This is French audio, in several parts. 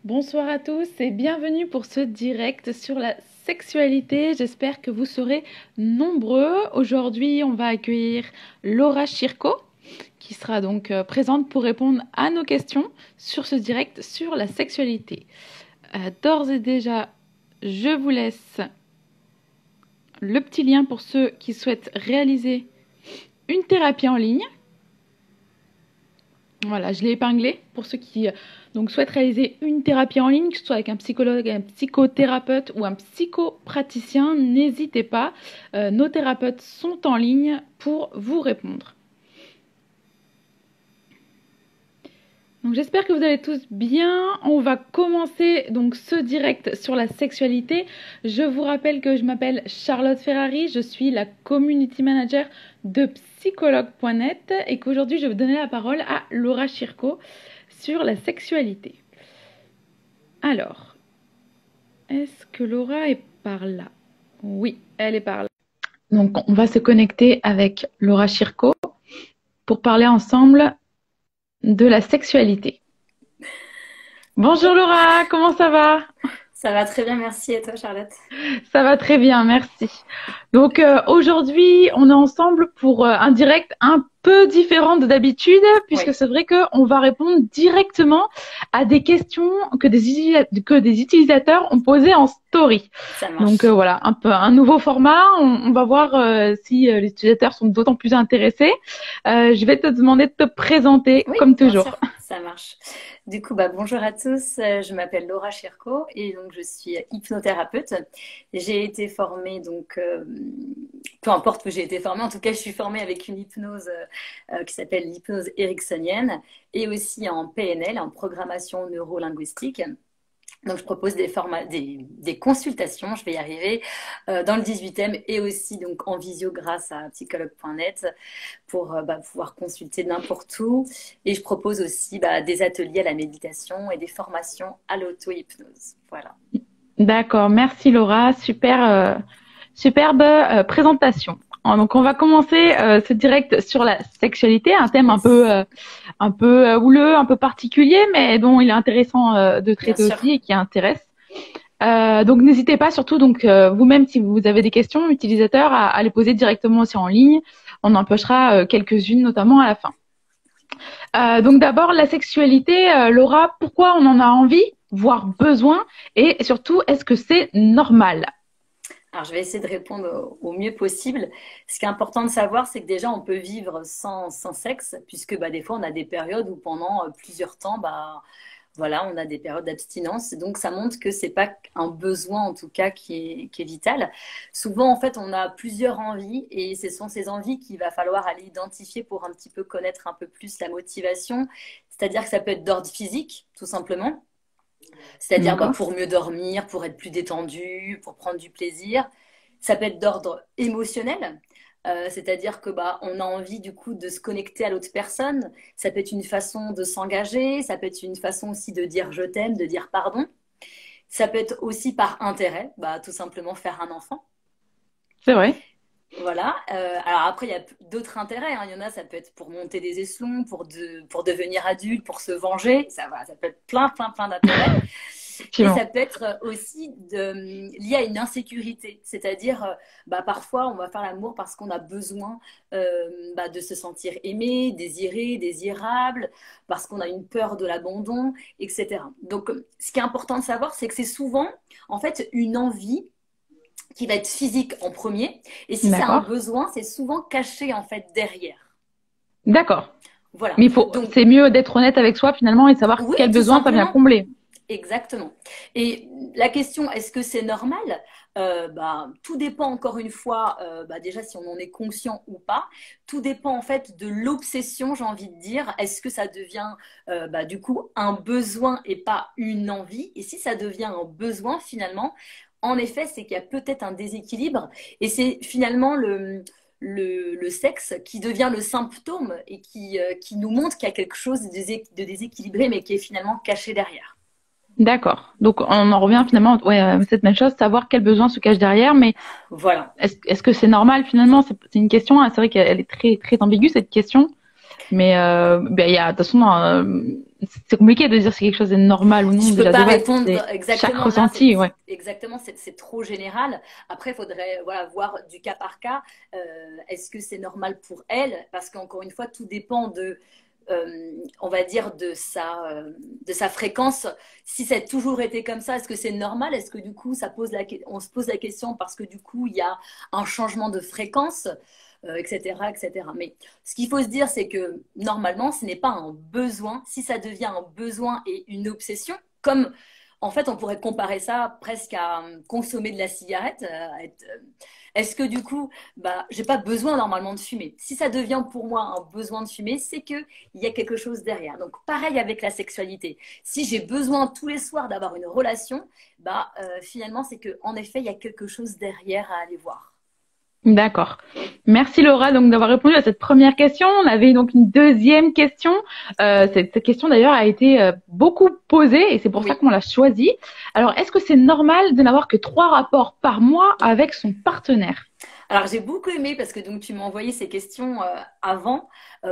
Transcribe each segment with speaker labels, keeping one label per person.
Speaker 1: Bonsoir à tous et bienvenue pour ce direct sur la sexualité. J'espère que vous serez nombreux. Aujourd'hui, on va accueillir Laura Chirco qui sera donc présente pour répondre à nos questions sur ce direct sur la sexualité. D'ores et déjà, je vous laisse le petit lien pour ceux qui souhaitent réaliser une thérapie en ligne. Voilà, je l'ai épinglé pour ceux qui donc souhaitent réaliser une thérapie en ligne, que ce soit avec un psychologue, un psychothérapeute ou un psychopraticien. N'hésitez pas, nos thérapeutes sont en ligne pour vous répondre. Donc j'espère que vous allez tous bien. On va commencer donc ce direct sur la sexualité. Je vous rappelle que je m'appelle Charlotte Ferrari, je suis la community manager de psychologue.net et qu'aujourd'hui je vais vous donner la parole à Laura Chirco sur la sexualité. Alors, est-ce que Laura est par là? Oui, elle est par là. Donc on va se connecter avec Laura Chirco pour parler ensemble de la sexualité. Bonjour Laura, comment ça va?
Speaker 2: Ça va très bien, merci. Et toi, Charlotte?
Speaker 1: Ça va très bien, merci. Donc aujourd'hui, on est ensemble pour un direct un peu différent de d'habitude, puisque
Speaker 2: Oui.
Speaker 1: c'est vrai qu'on va répondre directement à des questions que des utilisateurs ont posées en story.
Speaker 2: Ça marche.
Speaker 1: Donc voilà, un peu un nouveau format. On va voir si les utilisateurs sont d'autant plus intéressés. Je vais te demander de te présenter
Speaker 2: Oui,
Speaker 1: comme
Speaker 2: bien
Speaker 1: toujours.
Speaker 2: sûr, ça marche. Du coup, bonjour à tous. Je m'appelle Laura Chirco et donc je suis hypnothérapeute. J'ai été formée, peu importe que j'ai été formée, en tout cas, je suis formée avec une hypnose qui s'appelle l'hypnose ericksonienne et aussi en PNL, en programmation neuro-linguistique. Donc, je propose des consultations, je vais y arriver, dans le 18e et aussi donc en visio grâce à psychologue.net pour pouvoir consulter n'importe où. Et je propose aussi des ateliers à la méditation et des formations à l'auto-hypnose. Voilà.
Speaker 1: D'accord, merci Laura, superbe présentation. Donc on va commencer ce direct sur la sexualité, un thème
Speaker 2: Yes.
Speaker 1: un peu houleux, un peu particulier, mais dont il est intéressant de
Speaker 2: Bien
Speaker 1: traiter
Speaker 2: sûr.
Speaker 1: aussi et qui intéresse. Donc n'hésitez pas, surtout donc vous-même si vous avez des questions utilisateurs à les poser directement aussi en ligne. On en pochera quelques-unes notamment à la fin. Donc d'abord la sexualité, Laura, pourquoi on en a envie, voire besoin, et surtout est-ce que c'est normal?
Speaker 2: Alors, je vais essayer de répondre au mieux possible. Ce qui est important de savoir, c'est que déjà, on peut vivre sans sexe, puisque des fois, on a des périodes où pendant plusieurs temps, voilà, on a des périodes d'abstinence. Donc, ça montre que c'est pas un besoin, en tout cas, qui est vital. Souvent, en fait, on a plusieurs envies et ce sont ces envies qu'il va falloir aller identifier pour un petit peu connaître un peu plus la motivation. C'est-à-dire que ça peut être d'ordre physique, tout simplement. C'est-à-dire
Speaker 1: D'accord.
Speaker 2: pour mieux dormir, pour être plus détendu, pour prendre du plaisir. Ça peut être d'ordre émotionnel, c'est-à-dire que on a envie du coup de se connecter à l'autre personne. Ça peut être une façon de s'engager, ça peut être une façon aussi de dire je t'aime, de dire pardon. Ça peut être aussi par intérêt, tout simplement faire un enfant.
Speaker 1: C'est vrai.
Speaker 2: Voilà. Alors après, il y a d'autres intérêts, hein. Il y en a, ça peut être pour monter des échelons, pour devenir adulte, pour se venger. Ça, voilà, ça peut être plein d'intérêts. Et
Speaker 1: Effectivement.
Speaker 2: ça peut être aussi lié à une insécurité. C'est-à-dire, parfois, on va faire l'amour parce qu'on a besoin de se sentir aimé, désiré, désirable, parce qu'on a une peur de l'abandon, etc. Donc, ce qui est important de savoir, c'est que c'est souvent, en fait, une envie qui va être physique en premier. Et si c'est un
Speaker 1: D'accord.
Speaker 2: besoin, c'est souvent caché, en fait, derrière.
Speaker 1: D'accord.
Speaker 2: Voilà.
Speaker 1: Mais
Speaker 2: Donc,
Speaker 1: c'est mieux d'être honnête avec soi finalement et de savoir
Speaker 2: oui,
Speaker 1: quel
Speaker 2: tout
Speaker 1: besoin ça vient
Speaker 2: simplement.
Speaker 1: combler.
Speaker 2: Exactement. Et la question, est-ce que c'est normal? Tout dépend encore une fois, déjà si on en est conscient ou pas. Tout dépend en fait de l'obsession, j'ai envie de dire. Est-ce que ça devient du coup un besoin et pas une envie? Et si ça devient un besoin finalement, en effet, c'est qu'il y a peut-être un déséquilibre et c'est finalement le sexe qui devient le symptôme et qui nous montre qu'il y a quelque chose de déséquilibré mais qui est finalement caché derrière.
Speaker 1: D'accord. Donc on en revient finalement ouais, à cette même chose, savoir quel besoin se cache derrière, mais
Speaker 2: Voilà.
Speaker 1: est-ce que c'est normal finalement? C'est une question, hein, c'est vrai qu'elle est très ambiguë cette question. Mais ben, de toute façon, c'est compliqué de dire si quelque chose est normal ou non.
Speaker 2: Je peux
Speaker 1: Déjà,
Speaker 2: pas
Speaker 1: de base,
Speaker 2: répondre
Speaker 1: c'est chaque
Speaker 2: exactement là,
Speaker 1: ressenti, ouais.
Speaker 2: exactement, c'est trop général. Après, il faudrait voilà, voir du cas par cas. Est-ce que c'est normal pour elle? Parce qu'encore une fois, tout dépend on va dire, de sa fréquence. Si ça a toujours été comme ça, est-ce que c'est normal? Est-ce que du coup, on se pose la question parce que du coup, il y a un changement de fréquence, etc., etc. Mais ce qu'il faut se dire, c'est que normalement, ce n'est pas un besoin. Si ça devient un besoin et une obsession, comme en fait, on pourrait comparer ça presque à consommer de la cigarette. Est-ce que du coup, bah, j'ai pas besoin normalement de fumer? Si ça devient pour moi un besoin de fumer, c'est que il y a quelque chose derrière. Donc pareil avec la sexualité. Si j'ai besoin tous les soirs d'avoir une relation, bah finalement c'est que en effet il y a quelque chose derrière à aller voir.
Speaker 1: D'accord. Merci Laura donc d'avoir répondu à cette première question. On avait donc une deuxième question. Cette question d'ailleurs a été beaucoup posée et c'est pour ça
Speaker 2: Oui.
Speaker 1: qu'on l'a choisie. Alors, est-ce que c'est normal de n'avoir que 3 rapports par mois avec son partenaire?
Speaker 2: Alors j'ai beaucoup aimé parce que donc tu m'as envoyé ces questions avant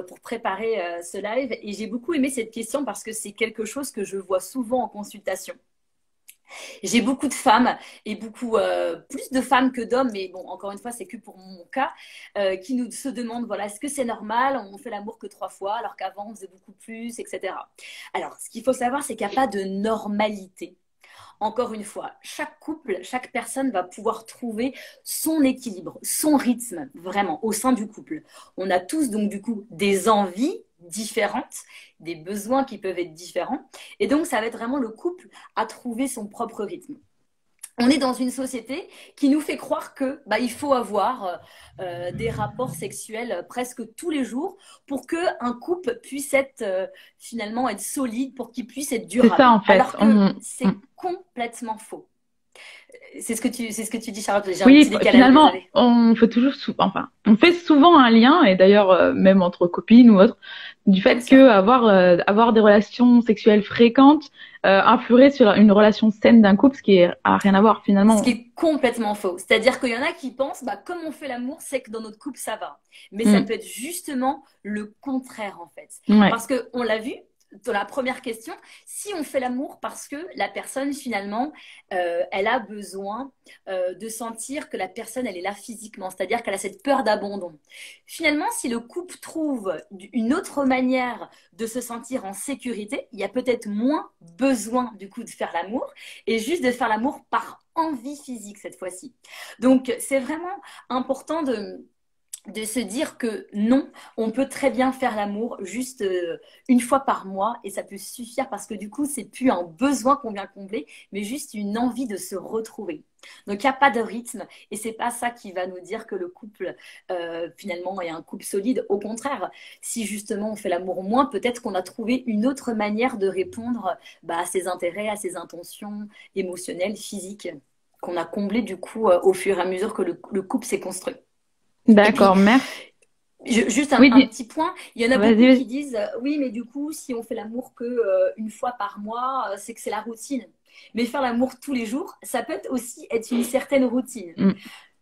Speaker 2: pour préparer ce live et j'ai beaucoup aimé cette question parce que c'est quelque chose que je vois souvent en consultation. J'ai beaucoup de femmes et beaucoup plus de femmes que d'hommes, mais bon, encore une fois, c'est que pour mon cas, qui nous se demandent, voilà, est-ce que c'est normal? On fait l'amour que 3 fois, alors qu'avant, on faisait beaucoup plus, etc. Alors, ce qu'il faut savoir, c'est qu'il n'y a pas de normalité. Encore une fois, chaque couple, chaque personne va pouvoir trouver son équilibre, son rythme, vraiment, au sein du couple. On a tous donc du coup des envies différentes, des besoins qui peuvent être différents. Et donc, ça va être vraiment le couple à trouver son propre rythme. On est dans une société qui nous fait croire que bah, il faut avoir des rapports sexuels presque tous les jours pour que un couple puisse être finalement être solide, pour qu'il puisse être
Speaker 1: C'est ça
Speaker 2: durable.
Speaker 1: en fait.
Speaker 2: Alors que c'est complètement faux. C'est ce que tu dis, Charlotte. J'ai un
Speaker 1: Oui,
Speaker 2: petit décalage,
Speaker 1: finalement,
Speaker 2: désolée.
Speaker 1: on fait enfin, on fait souvent un lien, et d'ailleurs, même entre copines ou autres, du
Speaker 2: Bien
Speaker 1: fait
Speaker 2: sûr.
Speaker 1: que avoir des relations sexuelles fréquentes influerait sur une relation saine d'un couple, ce qui a rien à voir
Speaker 2: Ce qui
Speaker 1: finalement.
Speaker 2: est complètement faux. C'est-à-dire qu'il y en a qui pensent, bah, comme on fait l'amour, c'est que dans notre couple, ça va. Mais ça
Speaker 1: Mm.
Speaker 2: peut être justement le contraire, en fait.
Speaker 1: Ouais,
Speaker 2: Parce qu'on l'a vu dans la première question, si on fait l'amour parce que la personne, finalement, elle a besoin de sentir que la personne, elle est là physiquement, c'est-à-dire qu'elle a cette peur d'abandon. Finalement, si le couple trouve une autre manière de se sentir en sécurité, il y a peut-être moins besoin, du coup, de faire l'amour et juste de faire l'amour par envie physique cette fois-ci. Donc, c'est vraiment important de se dire que non, on peut très bien faire l'amour juste une fois par mois et ça peut suffire parce que du coup, c'est plus un besoin qu'on vient combler, mais juste une envie de se retrouver. Donc, il n'y a pas de rythme et c'est pas ça qui va nous dire que le couple, finalement, est un couple solide. Au contraire, si justement on fait l'amour moins, peut-être qu'on a trouvé une autre manière de répondre bah, à ses intérêts, à ses intentions émotionnelles, physiques, qu'on a comblé du coup au fur et à mesure que le couple s'est construit. Et puis,
Speaker 1: d'accord, merci.
Speaker 2: juste
Speaker 1: Oui,
Speaker 2: un petit point, il y en a
Speaker 1: vas-y,
Speaker 2: beaucoup qui
Speaker 1: vas-y.
Speaker 2: disent oui, mais du coup, si on fait l'amour que une fois par mois, c'est que c'est la routine. Mais faire l'amour tous les jours, ça peut aussi être une certaine routine.
Speaker 1: Mm.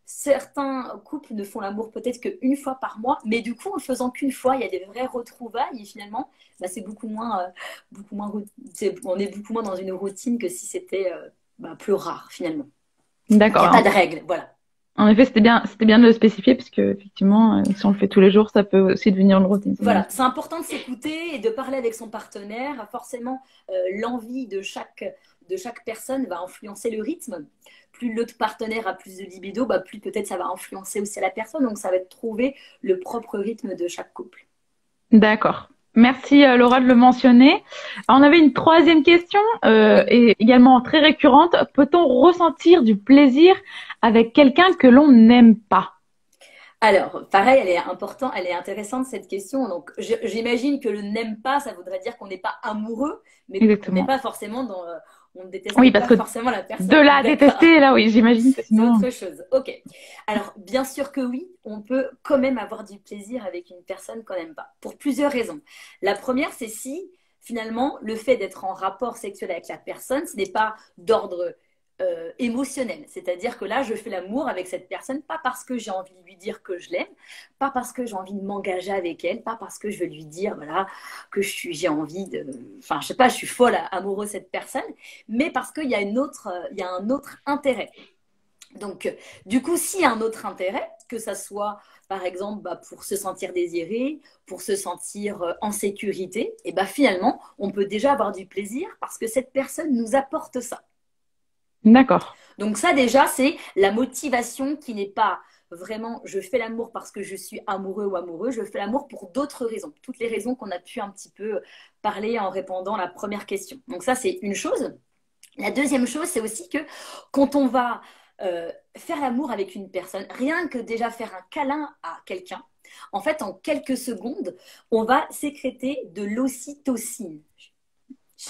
Speaker 2: Certains couples ne font l'amour peut-être qu'une fois par mois, mais du coup, en le faisant qu'une fois, il y a des vraies retrouvailles et finalement, bah, c'est beaucoup moins, on est beaucoup moins dans une routine que si c'était bah, plus rare finalement. Donc, il n'y a pas
Speaker 1: D'accord.
Speaker 2: de règle, voilà.
Speaker 1: En effet, c'était bien de le spécifier parce que effectivement, si on le fait tous les jours, ça peut aussi devenir une routine. C'est bien.
Speaker 2: Voilà, c'est important de s'écouter et de parler avec son partenaire. Forcément, l'envie de chaque personne va influencer le rythme. Plus l'autre partenaire a plus de libido, bah, plus peut-être ça va influencer aussi la personne. Donc, ça va être trouver le propre rythme de chaque couple.
Speaker 1: D'accord. Merci Laura de le mentionner. On avait une troisième question,
Speaker 2: Oui.
Speaker 1: et également très récurrente. Peut-on ressentir du plaisir avec quelqu'un que l'on n'aime pas?
Speaker 2: Alors, pareil, elle est importante, elle est intéressante cette question. Donc, j'imagine que le n'aime pas, ça voudrait dire qu'on n'est pas amoureux, mais on n'est
Speaker 1: Exactement.
Speaker 2: pas forcément on ne
Speaker 1: Oui,
Speaker 2: déteste
Speaker 1: parce
Speaker 2: pas
Speaker 1: que
Speaker 2: forcément la
Speaker 1: de
Speaker 2: personne.
Speaker 1: là à
Speaker 2: D'accord.
Speaker 1: détester, là, oui, j'imagine que
Speaker 2: C'est
Speaker 1: sinon.
Speaker 2: autre chose. Ok. Alors, bien sûr que oui, on peut quand même avoir du plaisir avec une personne qu'on n'aime pas, pour plusieurs raisons. La première, c'est si finalement le fait d'être en rapport sexuel avec la personne, ce n'est pas d'ordre émotionnel. C'est-à-dire que là, je fais l'amour avec cette personne, pas parce que j'ai envie de lui dire que je l'aime, pas parce que j'ai envie de m'engager avec elle, pas parce que je veux lui dire voilà, que j'ai envie de... Enfin, je sais pas, je suis folle amoureuse de cette personne, mais parce qu'il y a il y a un autre intérêt. Donc, du coup, s'il y a un autre intérêt, que ça soit, par exemple, pour se sentir désiré, pour se sentir en sécurité, et finalement, on peut déjà avoir du plaisir parce que cette personne nous apporte ça.
Speaker 1: D'accord.
Speaker 2: Donc ça déjà, c'est la motivation qui n'est pas vraiment je fais l'amour parce que je suis amoureux ou amoureux, je fais l'amour pour d'autres raisons, toutes les raisons qu'on a pu un petit peu parler en répondant à la première question. Donc ça, c'est une chose. La deuxième chose, c'est aussi que quand on va faire l'amour avec une personne, rien que déjà faire un câlin à quelqu'un, en fait, en quelques secondes, on va sécréter de l'ocytocine.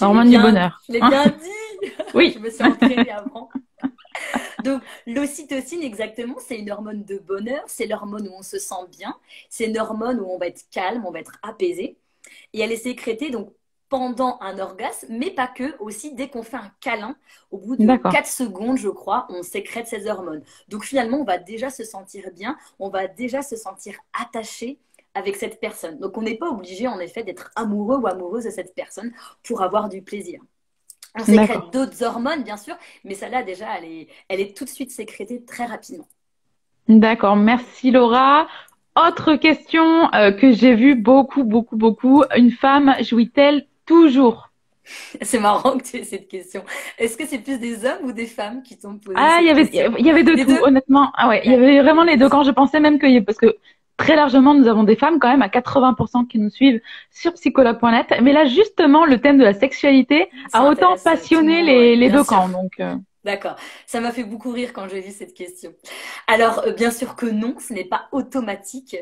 Speaker 1: Hormone du bonheur.
Speaker 2: Je l'ai bien dit. Je
Speaker 1: Oui.
Speaker 2: me suis entraînée avant. Donc, l'ocytocine, exactement, c'est une hormone de bonheur, c'est l'hormone où on se sent bien, c'est une hormone où on va être calme, on va être apaisé. Et elle est sécrétée donc pendant un orgasme, mais pas que, aussi dès qu'on fait un câlin, au bout de
Speaker 1: D'accord.
Speaker 2: 4 secondes, je crois, on sécrète ces hormones. Donc finalement, on va déjà se sentir bien, on va déjà se sentir attaché avec cette personne. Donc on n'est pas obligé en effet d'être amoureux ou amoureuse de cette personne pour avoir du plaisir. On sécrète
Speaker 1: D'accord.
Speaker 2: d'autres hormones, bien sûr, mais celle-là, déjà, elle est tout de suite sécrétée très rapidement.
Speaker 1: D'accord. Merci Laura. Autre question que j'ai vue beaucoup, beaucoup, beaucoup. Une femme jouit-elle toujours?
Speaker 2: C'est marrant que tu aies cette question. Est-ce que c'est plus des hommes ou des femmes qui t'ont posé
Speaker 1: Ah,
Speaker 2: cette question?
Speaker 1: il y avait de
Speaker 2: Les
Speaker 1: tout,
Speaker 2: deux?
Speaker 1: honnêtement. Ah ouais, il y avait vraiment les deux. Quand je pensais même parce que très largement, nous avons des femmes quand même à 80% qui nous suivent sur psychologue.net. Mais là, justement, le thème de la sexualité
Speaker 2: Ça
Speaker 1: a autant
Speaker 2: intéresse tout le
Speaker 1: passionné
Speaker 2: monde, ouais,
Speaker 1: les
Speaker 2: bien
Speaker 1: deux
Speaker 2: sûr.
Speaker 1: camps. Donc,
Speaker 2: D'accord. Ça m'a fait beaucoup rire quand j'ai vu cette question. Alors, bien sûr que non, ce n'est pas automatique.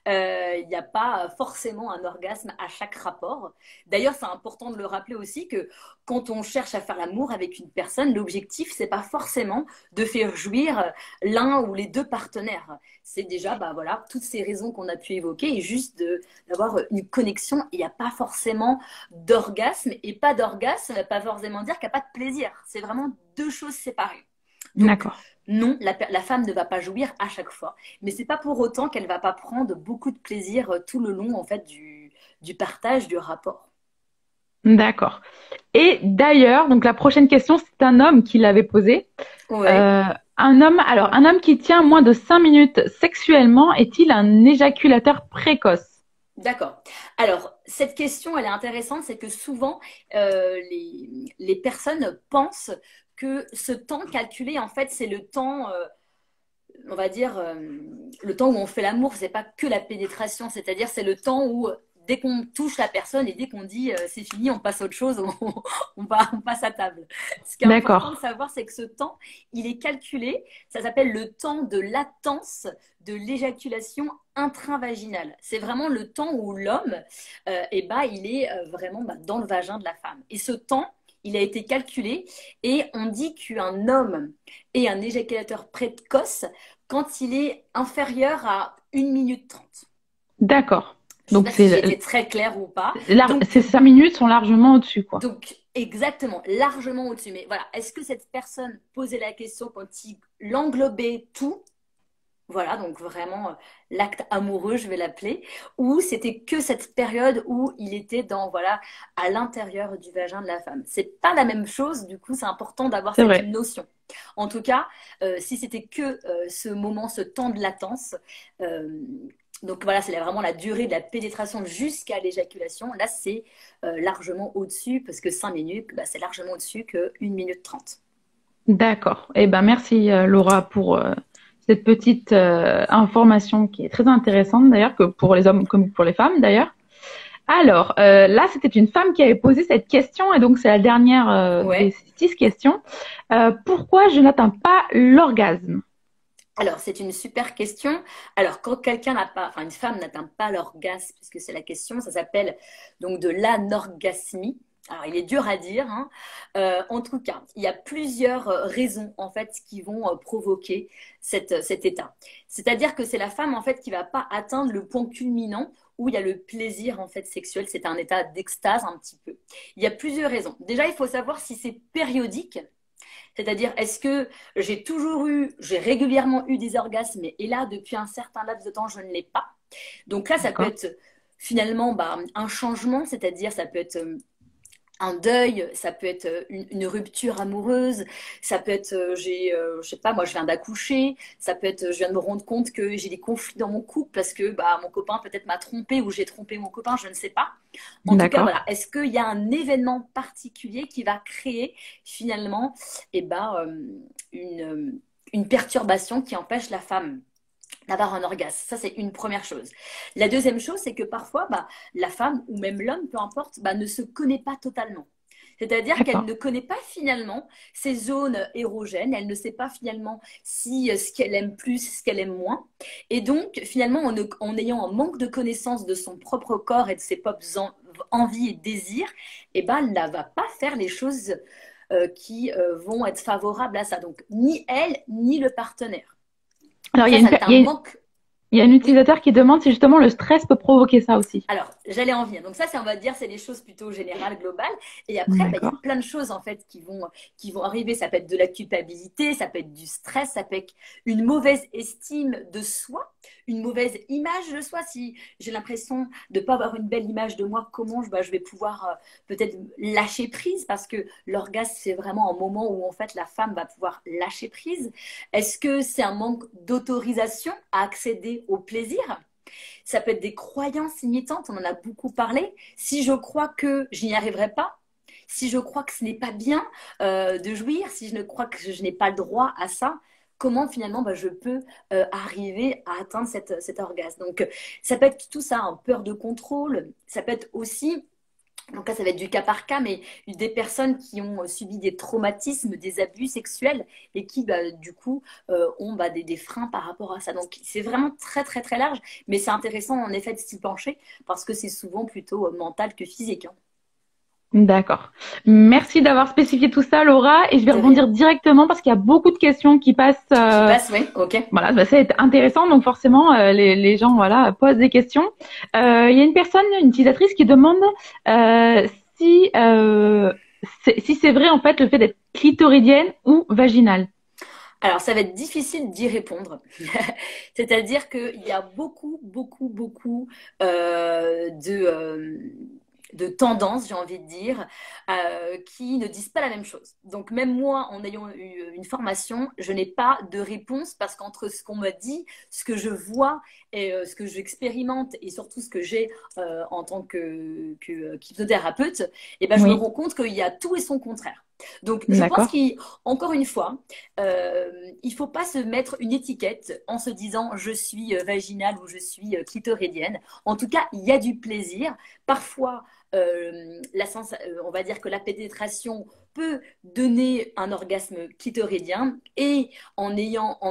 Speaker 2: Il n'y a pas forcément un orgasme à chaque rapport. D'ailleurs, c'est important de le rappeler aussi que quand on cherche à faire l'amour avec une personne, l'objectif, c'est pas forcément de faire jouir l'un ou les deux partenaires. C'est déjà, voilà, toutes ces raisons qu'on a pu évoquer et juste d'avoir une connexion. Il n'y a pas forcément d'orgasme et pas d'orgasme, ça ne veut pas forcément dire qu'il n'y a pas de plaisir. C'est vraiment deux choses séparées. Donc,
Speaker 1: d'accord.
Speaker 2: non, la femme ne va pas jouir à chaque fois, mais c'est pas pour autant qu'elle va pas prendre beaucoup de plaisir tout le long en fait du partage du rapport.
Speaker 1: D'accord. Et d'ailleurs, donc la prochaine question, c'est un homme qui l'avait posée.
Speaker 2: Ouais,
Speaker 1: Un homme qui tient moins de 5 minutes sexuellement est-il un éjaculateur précoce?
Speaker 2: d'accord. Alors, cette question, elle est intéressante, c'est que souvent, les personnes pensent que ce temps calculé, en fait, c'est le temps on va dire, le temps où on fait l'amour, c'est pas que la pénétration, c'est-à-dire c'est le temps où dès qu'on touche la personne et dès qu'on dit c'est fini, on passe à autre chose, on passe à table. Ce qui est important de
Speaker 1: D'accord.
Speaker 2: savoir, c'est que ce temps, il est calculé, ça s'appelle le temps de latence de l'éjaculation intravaginale. C'est vraiment le temps où l'homme, il est vraiment dans le vagin de la femme. Et ce temps, il a été calculé et on dit qu'un homme est un éjaculateur précoce quand il est inférieur à 1 minute 30.
Speaker 1: D'accord.
Speaker 2: Je ne sais
Speaker 1: Donc
Speaker 2: pas si j'ai été très claire ou pas.
Speaker 1: ces 5 minutes sont largement au-dessus, quoi.
Speaker 2: Donc exactement, largement au-dessus. Mais voilà, est-ce que cette personne posait la question quand il l'englobait tout? Voilà, donc vraiment l'acte amoureux, je vais l'appeler, ou c'était que cette période où il était voilà, à l'intérieur du vagin de la femme. C'est pas la même chose, du coup, c'est important d'avoir
Speaker 1: C'est
Speaker 2: cette
Speaker 1: vrai.
Speaker 2: notion. En tout cas, si c'était que ce moment, ce temps de latence, euh, donc voilà, c'est vraiment la durée de la pénétration jusqu'à l'éjaculation. Là, c'est largement au-dessus, parce que 5 minutes, c'est largement au-dessus que 1 minute 30.
Speaker 1: D'accord. Eh ben, merci Laura pour cette petite information qui est très intéressante d'ailleurs, que pour les hommes comme pour les femmes d'ailleurs. Alors, là, c'était une femme qui avait posé cette question et donc c'est la dernière des
Speaker 2: Ouais.
Speaker 1: 6 questions. Pourquoi je n'atteins pas l'orgasme?
Speaker 2: Alors, c'est une super question. Alors, quand quelqu'un n'a pas, enfin, une femme n'atteint pas l'orgasme, puisque c'est la question, ça s'appelle donc de l'anorgasmie. Alors, il est dur à dire, hein. En tout cas, il y a plusieurs raisons en fait qui vont provoquer cet état. C'est-à-dire que c'est la femme en fait qui va pas atteindre le point culminant où il y a le plaisir en fait sexuel. C'est un état d'extase un petit peu. Il y a plusieurs raisons. Déjà, il faut savoir si c'est périodique. C'est-à-dire, est-ce que j'ai régulièrement eu des orgasmes et là, depuis un certain laps de temps, je ne l'ai pas. Donc là, ça peut
Speaker 1: D'accord.
Speaker 2: être finalement un changement, c'est-à-dire ça peut être un deuil, ça peut être une rupture amoureuse, ça peut être, je sais pas, moi je viens d'accoucher, ça peut être, je viens de me rendre compte que j'ai des conflits dans mon couple parce que bah, mon copain peut-être m'a trompé ou j'ai trompé mon copain, je ne sais pas. En tout cas,
Speaker 1: D'accord.
Speaker 2: voilà, est-ce qu'il y a un événement particulier qui va créer finalement eh ben, une perturbation qui empêche la femme d'avoir un orgasme. Ça, c'est une première chose. La deuxième chose, c'est que parfois, bah, la femme ou même l'homme, peu importe, bah, ne se connaît pas totalement. C'est-à-dire qu'elle
Speaker 1: D'accord.
Speaker 2: ne connaît pas finalement ses zones érogènes, elle ne sait pas finalement si ce qu'elle aime plus, ce qu'elle aime moins. Et donc, finalement, en ayant un manque de connaissance de son propre corps et de ses propres envies et désirs, eh ben, elle ne va pas faire les choses qui vont être favorables à ça. Donc, ni elle, ni le partenaire.
Speaker 1: Alors,
Speaker 2: Donc ça va être un manque.
Speaker 1: il y a un
Speaker 2: Oui.
Speaker 1: utilisateur qui demande si justement le stress peut provoquer ça aussi.
Speaker 2: Alors, j'allais en venir. Donc ça, c'est, on va dire, c'est des choses plutôt générales, globales. Et après, bah, il y a
Speaker 1: D'accord.
Speaker 2: plein de choses, en fait, qui vont arriver. Ça peut être de la culpabilité, ça peut être du stress, ça peut être une mauvaise estime de soi, une mauvaise image de soi. Si j'ai l'impression de ne pas avoir une belle image de moi, comment je vais pouvoir peut-être lâcher prise? Parce que l'orgasme, c'est vraiment un moment où, en fait, la femme va pouvoir lâcher prise. Est-ce que c'est un manque d'autorisation à accéder au plaisir? Ça peut être des croyances limitantes, on en a beaucoup parlé. Si je crois que je n'y arriverai pas, si je crois que ce n'est pas bien de jouir, si je ne crois que je n'ai pas le droit à ça, comment finalement bah, je peux arriver à atteindre cet orgasme. Donc ça peut être tout ça, hein, peur de contrôle, ça peut être aussi donc là, ça va être du cas par cas, mais des personnes qui ont subi des traumatismes, des abus sexuels et qui, bah, du coup, ont bah, des freins par rapport à ça. Donc c'est vraiment très, très, très large, mais c'est intéressant en effet de s'y pencher parce que c'est souvent plutôt mental que physique. Hein.
Speaker 1: D'accord. Merci d'avoir spécifié tout ça, Laura. Et je vais
Speaker 2: De
Speaker 1: rebondir
Speaker 2: rien.
Speaker 1: directement parce qu'il y a beaucoup de questions qui passent.
Speaker 2: Qui passe, oui, ok.
Speaker 1: Voilà, bah, ça va être intéressant. Donc forcément, les gens voilà posent des questions. Il y a une personne, une utilisatrice qui demande euh, si si c'est vrai en fait le fait d'être clitoridienne ou vaginale.
Speaker 2: Alors, ça va être difficile d'y répondre. C'est-à-dire qu'il y a beaucoup, beaucoup, beaucoup de tendances, j'ai envie de dire, qui ne disent pas la même chose. Donc, même moi, en ayant eu une formation, je n'ai pas de réponse parce qu'entre ce qu'on me dit, ce que je vois et ce que j'expérimente et surtout ce que j'ai en tant qu'hypnothérapeute, eh ben, je me
Speaker 1: Oui,
Speaker 2: rends compte qu'il y a tout et son contraire. Donc, je pense
Speaker 1: d'accord.
Speaker 2: qu'encore une fois, il ne faut pas se mettre une étiquette en se disant je suis vaginale ou je suis clitoridienne. En tout cas, il y a du plaisir. Parfois, on va dire que la pénétration peut donner un orgasme clitoridien et en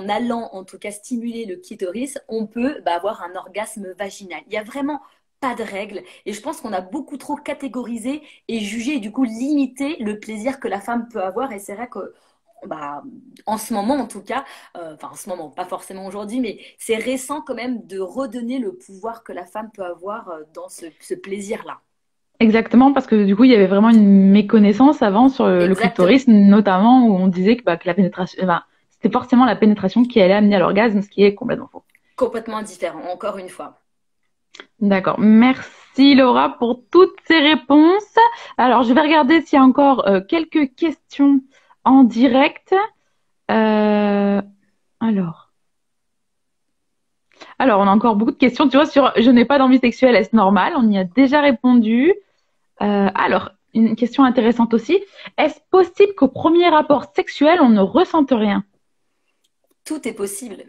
Speaker 2: allant en tout cas stimuler le clitoris, on peut bah, avoir un orgasme vaginal. Il y a vraiment pas de règle et je pense qu'on a beaucoup trop catégorisé et jugé et du coup limité le plaisir que la femme peut avoir et c'est vrai que bah, en ce moment en tout cas, enfin en ce moment, pas forcément aujourd'hui, mais c'est récent quand même de redonner le pouvoir que la femme peut avoir dans ce plaisir-là.
Speaker 1: Exactement, parce que du coup, il y avait vraiment une méconnaissance avant sur le
Speaker 2: Exactement.
Speaker 1: clitoris, notamment où on disait que, bah, que la pénétration, enfin, c'était forcément la pénétration qui allait amener à l'orgasme, ce qui est complètement faux.
Speaker 2: Complètement différent, encore une fois.
Speaker 1: D'accord. Merci Laura pour toutes ces réponses. Alors, je vais regarder s'il y a encore quelques questions en direct. Euh, alors, on a encore beaucoup de questions. Tu vois, sur je n'ai pas d'envie sexuelle, est-ce normal? On y a déjà répondu. Alors, une question intéressante aussi. Est-ce possible qu'au premier rapport sexuel, on ne ressente rien?
Speaker 2: Tout est possible.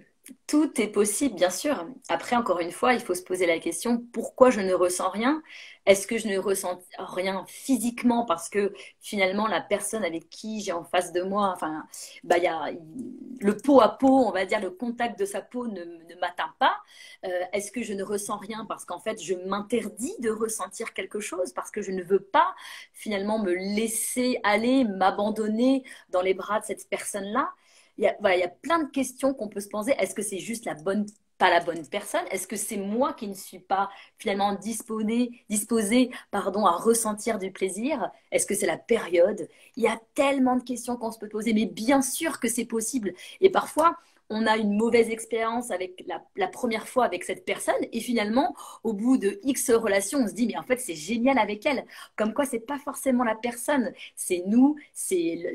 Speaker 2: Tout est possible, bien sûr. Après, encore une fois, il faut se poser la question, pourquoi je ne ressens rien? Est-ce que je ne ressens rien physiquement parce que finalement, la personne avec qui j'ai en face de moi, enfin, bah, le peau à peau, on va dire, le contact de sa peau ne m'atteint pas. Est-ce que je ne ressens rien parce qu'en fait, je m'interdis de ressentir quelque chose parce que je ne veux pas finalement me laisser aller, m'abandonner dans les bras de cette personne-là? Voilà, il y a plein de questions qu'on peut se poser. Est-ce que c'est juste la bonne pas la bonne personne? Est-ce que c'est moi qui ne suis pas finalement disposée, pardon, à ressentir du plaisir? Est-ce que c'est la période? Il y a tellement de questions qu'on se peut poser, mais bien sûr que c'est possible. Et parfois, on a une mauvaise expérience avec la première fois avec cette personne et finalement, au bout de X relations, on se dit, mais en fait, c'est génial avec elle. Comme quoi, c'est pas forcément la personne, c'est nous, c'est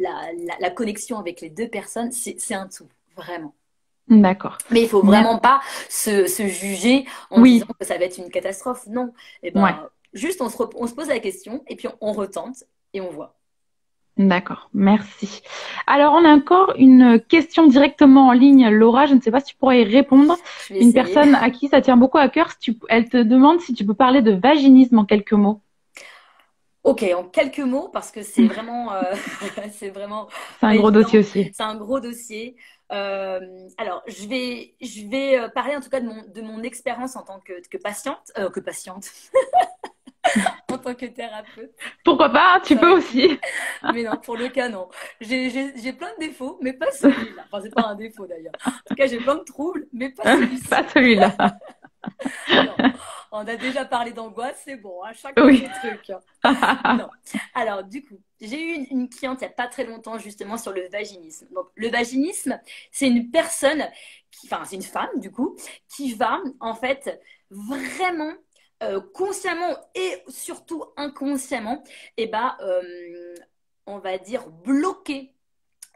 Speaker 2: la connexion avec les deux personnes, c'est un tout, vraiment.
Speaker 1: D'accord.
Speaker 2: Mais il faut
Speaker 1: Mer-
Speaker 2: vraiment pas se juger en disant
Speaker 1: Oui,
Speaker 2: que ça va être une catastrophe. Non. Eh
Speaker 1: ouais.
Speaker 2: ben, juste on se pose la question et puis on retente et on voit.
Speaker 1: D'accord, merci. Alors, on a encore une question directement en ligne, Laura. Je ne sais pas si tu pourrais y répondre.
Speaker 2: Je vais
Speaker 1: Une
Speaker 2: essayer.
Speaker 1: personne à qui ça tient beaucoup à cœur, elle te demande si tu peux parler de vaginisme en quelques mots.
Speaker 2: Ok, en quelques mots, parce que c'est vraiment, c'est vraiment
Speaker 1: C'est un
Speaker 2: pas
Speaker 1: gros dossier
Speaker 2: évident.
Speaker 1: aussi.
Speaker 2: C'est un gros dossier. Alors, je vais parler en tout cas de mon expérience en tant que patiente, en tant que thérapeute.
Speaker 1: Pourquoi pas, hein, tu
Speaker 2: Ça
Speaker 1: peux
Speaker 2: aurait pu.
Speaker 1: aussi.
Speaker 2: Mais non, pour le cas, non. J'ai plein de défauts, mais pas celui-là. Enfin, c'est pas un défaut d'ailleurs. En tout cas, j'ai plein de troubles, mais pas celui-ci.
Speaker 1: Pas celui-là.
Speaker 2: Non. On a déjà parlé d'angoisse, c'est bon, hein, chacun
Speaker 1: Oui.
Speaker 2: ses trucs. Non. Alors, du coup, j'ai eu une cliente il n'y a pas très longtemps justement sur le vaginisme. Donc, le vaginisme, c'est une personne, enfin, c'est une femme du coup, qui va en fait vraiment consciemment et surtout inconsciemment, eh ben, on va dire bloquer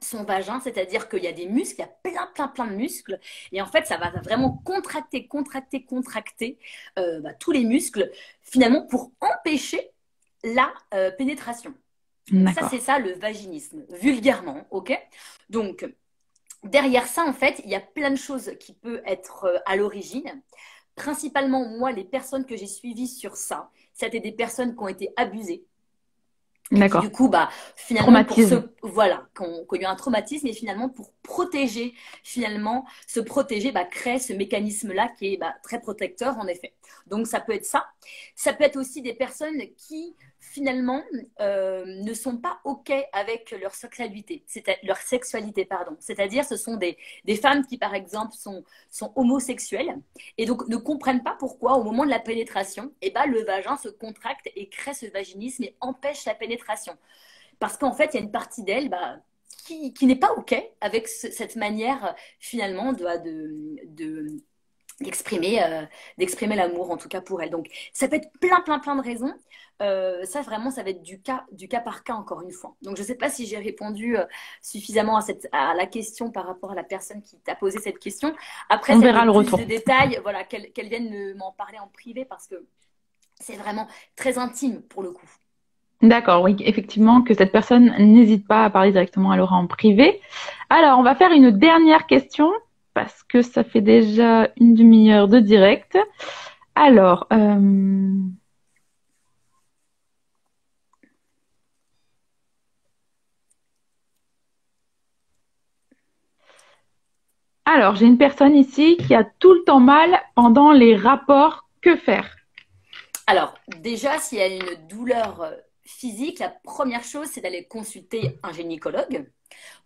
Speaker 2: son vagin, c'est-à-dire qu'il y a des muscles, il y a plein, plein, plein de muscles, et en fait, ça va vraiment contracter, contracter, contracter tous les muscles, finalement, pour empêcher la pénétration. Donc ça, c'est
Speaker 1: D'accord.
Speaker 2: ça le vaginisme, vulgairement, ok? Donc, derrière ça, en fait, il y a plein de choses qui peuvent être à l'origine. Principalement, moi, les personnes que j'ai suivies sur ça, c'était des personnes qui ont été abusées et qui du
Speaker 1: D'accord.
Speaker 2: coup, bah, finalement,
Speaker 1: Traumatisme.
Speaker 2: voilà, qui ont eu un traumatisme et finalement pour protéger, finalement, se protéger, bah, crée ce mécanisme-là qui est bah, très protecteur en effet. Donc ça peut être ça. Ça peut être aussi des personnes qui finalement ne sont pas ok avec leur sexualité, pardon. C'est-à-dire, ce sont des femmes qui, par exemple, sont homosexuelles et donc ne comprennent pas pourquoi au moment de la pénétration, eh ben, le vagin se contracte et crée ce vaginisme et empêche la pénétration. Parce qu'en fait, il y a une partie d'elle bah, qui n'est pas OK avec cette manière finalement d'exprimer l'amour, en tout cas pour elle. Donc, ça peut être plein, plein, plein de raisons. Ça, vraiment, ça va être du cas par cas, encore une fois. Donc, je ne sais pas si j'ai répondu suffisamment à la question par rapport à la personne qui t'a posé cette question. Après,
Speaker 1: On
Speaker 2: si elle
Speaker 1: verra
Speaker 2: veut
Speaker 1: le
Speaker 2: plus
Speaker 1: retour.
Speaker 2: de détails, voilà, qu'elle vienne m'en parler en privé parce que c'est vraiment très intime pour le coup.
Speaker 1: D'accord, oui, effectivement, que cette personne n'hésite pas à parler directement à Laura en privé. Alors, on va faire une dernière question parce que ça fait déjà une demi-heure de direct. Alors, j'ai une personne ici qui a tout le temps mal pendant les rapports. Que faire?
Speaker 2: Alors, déjà, s'il y a une douleur physique, la première chose, c'est d'aller consulter un gynécologue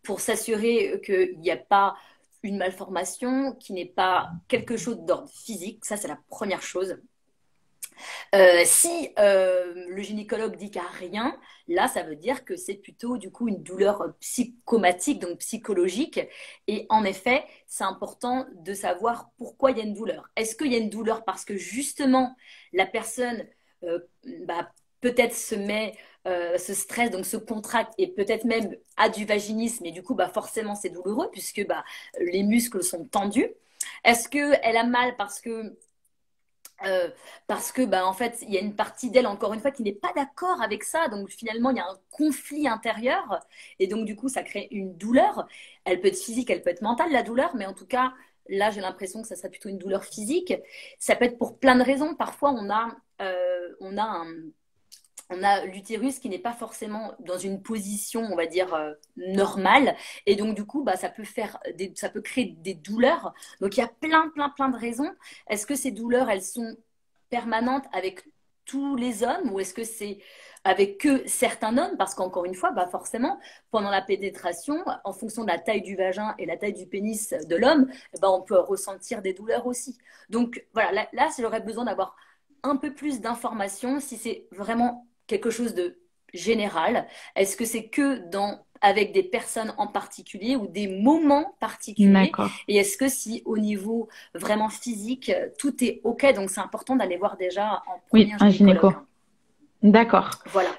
Speaker 2: pour s'assurer qu'il n'y a pas une malformation, qu'il n'est pas quelque chose d'ordre physique. Ça, c'est la première chose. Si le gynécologue dit qu'il n'y a rien, là, ça veut dire que c'est plutôt du coup une douleur psychomatique, donc psychologique. Et en effet, c'est important de savoir pourquoi il y a une douleur. Est-ce qu'il y a une douleur parce que justement la personne euh, bah, peut-être se stresse, donc se contracte et peut-être même a du vaginisme et du coup, bah, forcément, c'est douloureux puisque bah, les muscles sont tendus. Est-ce qu'elle a mal parce que bah, en fait il y a une partie d'elle encore une fois qui n'est pas d'accord avec ça, donc finalement il y a un conflit intérieur et donc du coup ça crée une douleur. Elle peut être physique, elle peut être mentale la douleur, mais en tout cas là j'ai l'impression que ça serait plutôt une douleur physique. Ça peut être pour plein de raisons. Parfois on a l'utérus qui n'est pas forcément dans une position, on va dire, normale. Et donc, du coup, bah, ça peut créer des douleurs. Donc, il y a plein, plein, plein de raisons. Est-ce que ces douleurs, elles sont permanentes avec tous les hommes ou est-ce que c'est avec que certains hommes, parce qu'encore une fois, bah forcément, pendant la pénétration, en fonction de la taille du vagin et la taille du pénis de l'homme, bah on peut ressentir des douleurs aussi. Donc voilà, là j'aurais besoin d'avoir un peu plus d'informations si c'est vraiment quelque chose de général. Est-ce que c'est que avec des personnes en particulier ou des moments particuliers?
Speaker 1: D'accord.
Speaker 2: Et est-ce que si au niveau vraiment physique, tout est OK? Donc c'est important d'aller voir déjà en premier
Speaker 1: Oui,
Speaker 2: un
Speaker 1: un
Speaker 2: gynécologue,
Speaker 1: gynéco.
Speaker 2: hein.
Speaker 1: D'accord.
Speaker 2: Voilà.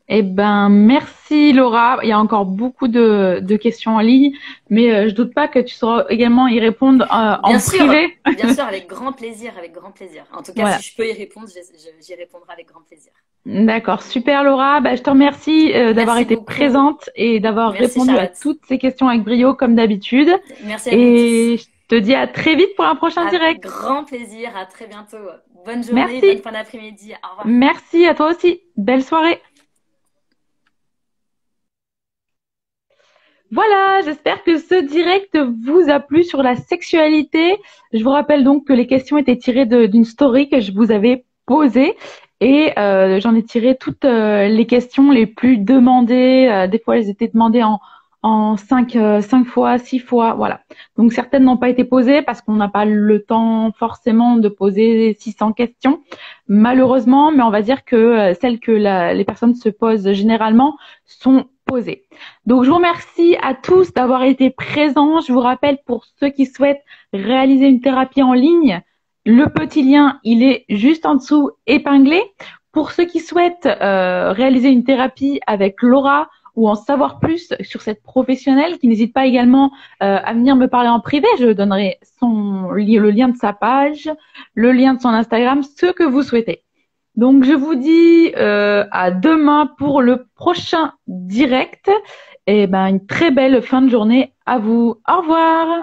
Speaker 1: Eh ben, merci Laura. Il y a encore beaucoup de questions en ligne, mais je doute pas que tu sauras également y répondre en privé.
Speaker 2: Bien sûr, avec grand plaisir, avec grand plaisir. En tout cas, si
Speaker 1: Voilà.
Speaker 2: je peux y répondre, j'y répondrai avec grand plaisir.
Speaker 1: D'accord, super Laura. Bah, je te remercie d'avoir
Speaker 2: Merci
Speaker 1: été
Speaker 2: beaucoup.
Speaker 1: présente et d'avoir
Speaker 2: Merci
Speaker 1: répondu à
Speaker 2: Charlotte.
Speaker 1: toutes ces questions avec brio comme d'habitude.
Speaker 2: Merci à vous tous.
Speaker 1: Et je te dis à très vite pour un prochain
Speaker 2: Avec
Speaker 1: direct.
Speaker 2: grand plaisir. À très bientôt. Bonne journée, bonne
Speaker 1: Merci.
Speaker 2: fin d'après-midi. Au revoir.
Speaker 1: Merci à toi aussi. Belle soirée. Voilà, j'espère que ce direct vous a plu sur la sexualité. Je vous rappelle donc que les questions étaient tirées d'une story que je vous avais posée et j'en ai tiré toutes les questions les plus demandées. Des fois, elles étaient demandées en cinq fois, 6 fois, voilà. Donc certaines n'ont pas été posées parce qu'on n'a pas le temps forcément de poser 600 questions, malheureusement. Mais on va dire que celles que les personnes se posent généralement sont posées. Donc, je vous remercie à tous d'avoir été présents. Je vous rappelle, pour ceux qui souhaitent réaliser une thérapie en ligne, le petit lien, il est juste en dessous, épinglé. Pour ceux qui souhaitent réaliser une thérapie avec Laura ou en savoir plus sur cette professionnelle, qui n'hésite pas également à venir me parler en privé, je donnerai le lien de sa page, le lien de son Instagram, ce que vous souhaitez. Donc, je vous dis à demain pour le prochain direct. Et ben, une très belle fin de journée à vous. Au revoir.